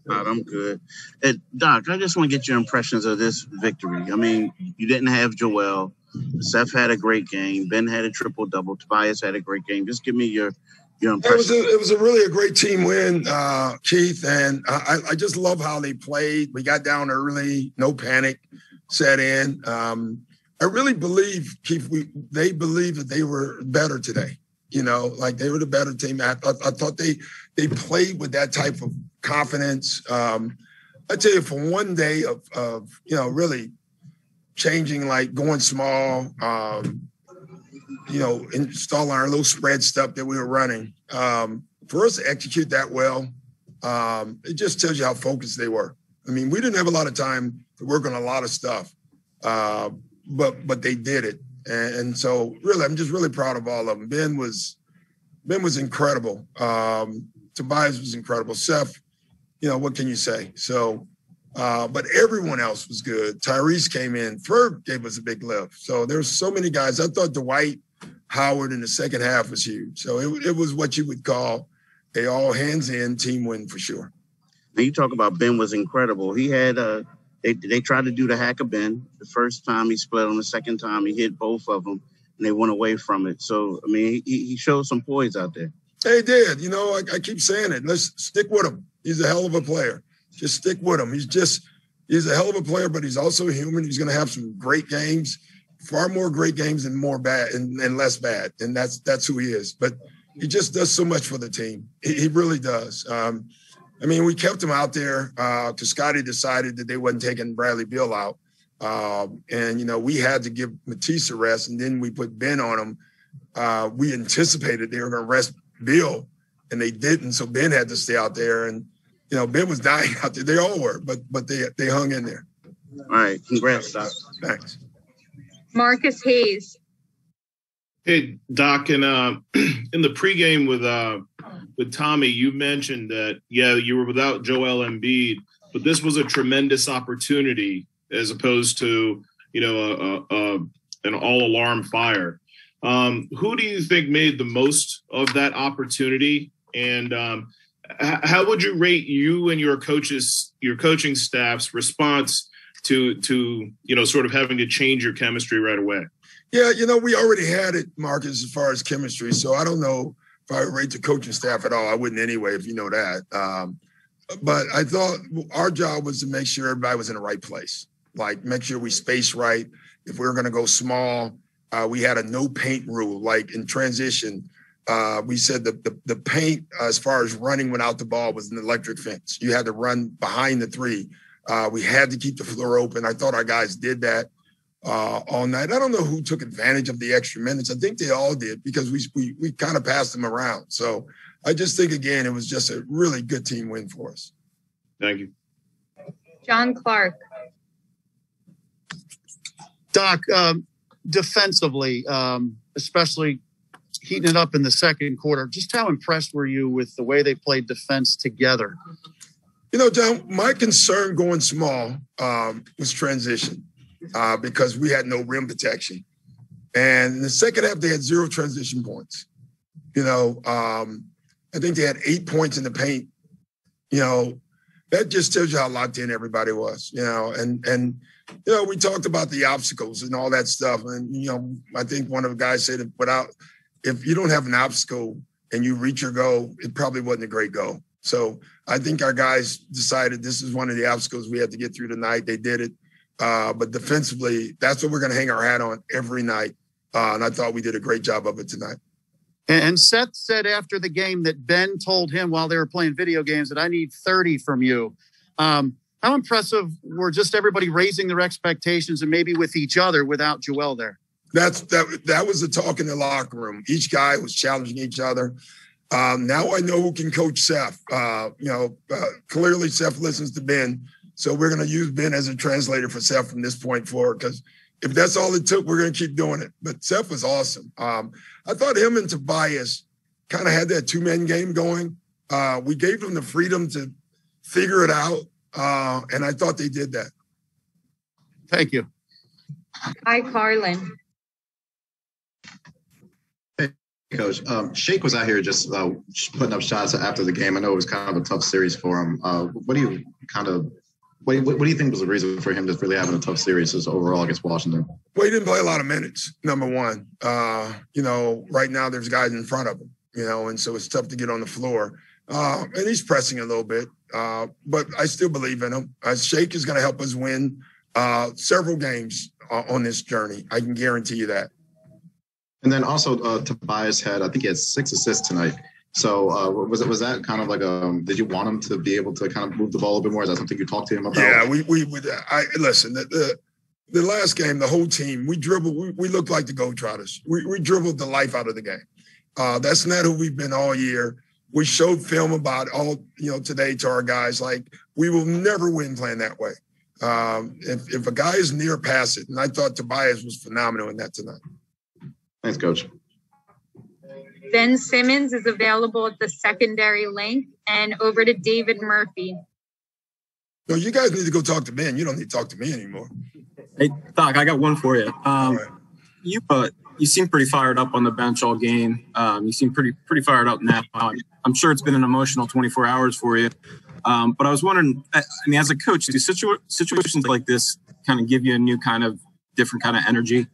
I'm good. Doc, I just want to get your impressions of this victory. I mean, you didn't have Joel. Seth had a great game. Ben had a triple-double. Tobias had a great game. Just give me your impressions. It was really a great team win, Keith, and I just love how they played. We got down early, no panic set in. I really believe, Keith, they believe that they were better today. You know, like they were the better team. I thought they played with that type of confidence. I tell you, for one day of really changing, like going small, installing our little spread stuff that we were running. For us to execute that well, it just tells you how focused they were. I mean, we didn't have a lot of time to work on a lot of stuff, but they did it. And so really, I'm just really proud of all of them. Ben was incredible. Tobias was incredible. Seth, what can you say? So, but everyone else was good. Tyrese came in. Ferg gave us a big lift. So there's so many guys. I thought Dwight Howard in the second half was huge. So it was what you would call a all hands in team win for sure. Now you talk about Ben was incredible. He had they tried to do the hack of Ben. The first time he split on, the second time he hit both of them, and they went away from it. So, I mean, he showed some poise out there. He did. I keep saying it. Let's stick with him. He's a hell of a player. Just stick with him. He's a hell of a player, but he's also human. He's going to have some great games, far more great games and more bad and less bad. And that's who he is. But he just does so much for the team. He really does. We kept him out there because Scotty decided that they wasn't taking Bradley Beal out. We had to give Matisse a rest, and then we put Ben on him. We anticipated they were going to rest Beal, and they didn't. So Ben had to stay out there, and Ben was dying out there. They all were, but they hung in there. All right, congrats, Doc. Thanks. Marcus Hayes. Hey, Doc, in the pregame with Tommy, you mentioned that you were without Joel Embiid, but this was a tremendous opportunity as opposed to an all alarm fire. Who do you think made the most of that opportunity, and how would you rate you and your coaching staff's response to sort of having to change your chemistry right away? Yeah, we already had it, Marcus, as far as chemistry. So I don't know if I would rate the coaching staff at all. I wouldn't anyway, if you know that. But I thought our job was to make sure everybody was in the right place, like make sure we spaced right. If we were going to go small, we had a no paint rule, like in transition. We said the paint, as far as running without the ball, was an electric fence. You had to run behind the three. We had to keep the floor open. I thought our guys did that all night. I don't know who took advantage of the extra minutes. I think they all did because we kind of passed them around. So I just think, again, it was just a really good team win for us. Thank you. John Clark. Doc, defensively, especially heating it up in the second quarter, just how impressed were you with the way they played defense together? John, my concern going small was transition because we had no rim protection. And in the second half, they had 0 transition points. I think they had 8 points in the paint. That just tells you how locked in everybody was, and we talked about the obstacles and all that stuff. And, I think one of the guys said if you don't have an obstacle and you reach your goal, it probably wasn't a great goal. So I think our guys decided this is one of the obstacles we had to get through tonight. They did it. But defensively, that's what we're going to hang our hat on every night. And I thought we did a great job of it tonight. And Seth said after the game that Ben told him while they were playing video games that I need 30 from you. How impressive were just everybody raising their expectations and maybe with each other without Joel there? That was the talk in the locker room. Each guy was challenging each other. Now I know who can coach Seth. Clearly Seth listens to Ben. So we're going to use Ben as a translator for Seth from this point forward, because if that's all it took, we're going to keep doing it. But Seth was awesome. I thought him and Tobias kind of had that two-man game going. We gave them the freedom to figure it out, and I thought they did that. Thank you. Hi, Carlin. Coach. Shake was out here just putting up shots after the game. I know it was kind of a tough series for him. What do you think was the reason for him just really having a tough series overall against Washington? Well, he didn't play a lot of minutes, number one. Right now there's guys in front of him, and so it's tough to get on the floor. And he's pressing a little bit, but I still believe in him. Shake is going to help us win several games on this journey. I can guarantee you that. And then also Tobias I think he had 6 assists tonight. So was that kind of like did you want him to be able to kind of move the ball a little bit more? Is that something you talked to him about? Yeah, listen, the last game, the whole team, we dribbled, we looked like the Globetrotters. We dribbled the life out of the game. That's not who we've been all year. We showed film about today to our guys, like we will never win playing that way. If a guy is near, pass it. And I thought Tobias was phenomenal in that tonight. Thanks, Coach. Ben Simmons is available at the secondary link, and over to David Murphy. No, you guys need to go talk to Ben. You don't need to talk to me anymore. Hey, Doc, I got one for you. Right. You seem pretty fired up on the bench all game. You seem pretty fired up now. I'm sure it's been an emotional 24 hours for you. But I was wondering, as a coach, do situations like this kind of give you a new kind of different kind of energy?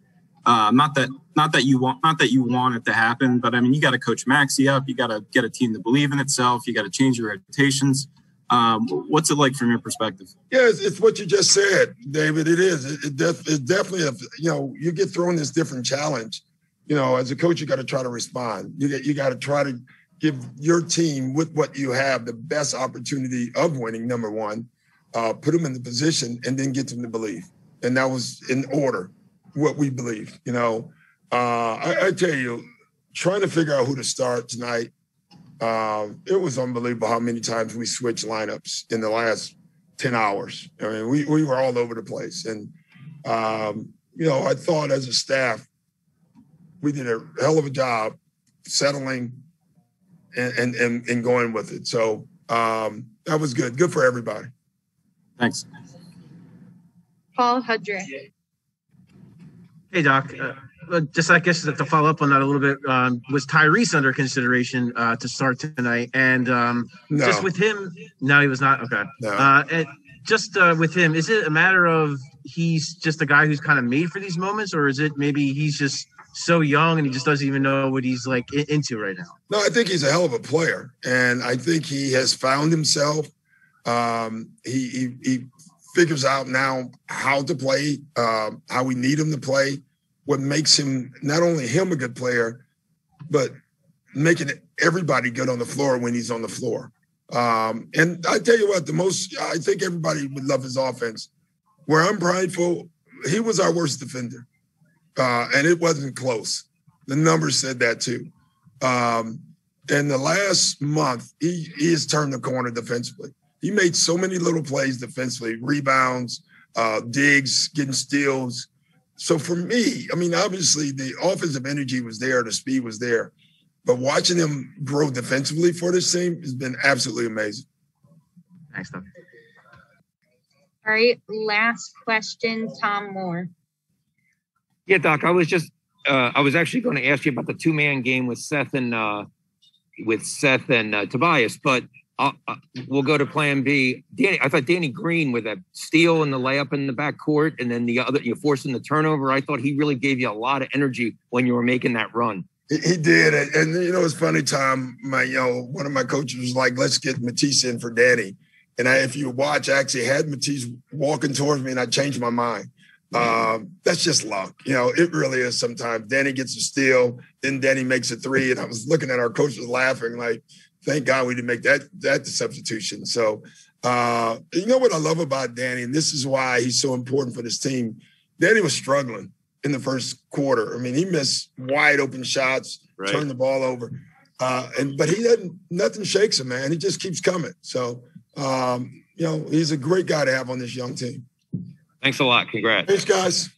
Not that you want it to happen, but you got to coach Maxey up. You got to get a team to believe in itself. You got to change your reputations. What's it like from your perspective? Yeah, it's what you just said, David. It is. It's definitely you get thrown this different challenge. As a coach, you got to try to respond. You got to try to give your team with what you have the best opportunity of winning. Number one, put them in the position and then get them to believe. And that was in order. What we believe, I tell you, trying to figure out who to start tonight, it was unbelievable how many times we switched lineups in the last 10 hours. We were all over the place. And, I thought as a staff, we did a hell of a job settling and going with it. So that was good. Good for everybody. Thanks. Paul Hudrick. Hey, Doc. Just I guess to follow up on that a little bit, was Tyrese under consideration to start tonight? And No. Just with him, no, he was not. Okay. No. And just with him, is it a matter of he's just a guy who's kind of made for these moments, or is it maybe he's just so young and he just doesn't even know what he's like into right now? No, I think he's a hell of a player, and I think he has found himself. He figures out now how to play, how we need him to play, what makes him, not only him a good player, but making everybody good on the floor when he's on the floor. And I tell you what, I think everybody would love his offense. Where I'm prideful, he was our worst defender. And it wasn't close. The numbers said that too. In the last month, he has turned the corner defensively. He made so many little plays defensively, rebounds, digs, getting steals. So for me, obviously the offensive energy was there, the speed was there, but watching him grow defensively for this team has been absolutely amazing. Thanks, Doc. All right, last question, Tom Moore. Yeah, Doc, I was actually going to ask you about the 2-man game with Seth and Tobias, but we'll go to plan B. I thought Danny Green with that steal and the layup in the backcourt, and then the other, forcing the turnover. I thought he really gave you a lot of energy when you were making that run. He did. And it's funny, Tom, one of my coaches was like, let's get Matisse in for Danny. And if you watch, I actually had Matisse walking towards me and I changed my mind. That's just luck. It really is sometimes. Danny gets a steal, then Danny makes a 3. And I was looking at our coaches laughing like, thank God we didn't make that substitution. So, you know what I love about Danny, and this is why he's so important for this team. Danny was struggling in the first quarter. He missed wide open shots, right, turned the ball over. But nothing shakes him, man. He just keeps coming. So, he's a great guy to have on this young team. Thanks a lot. Congrats. Thanks, guys.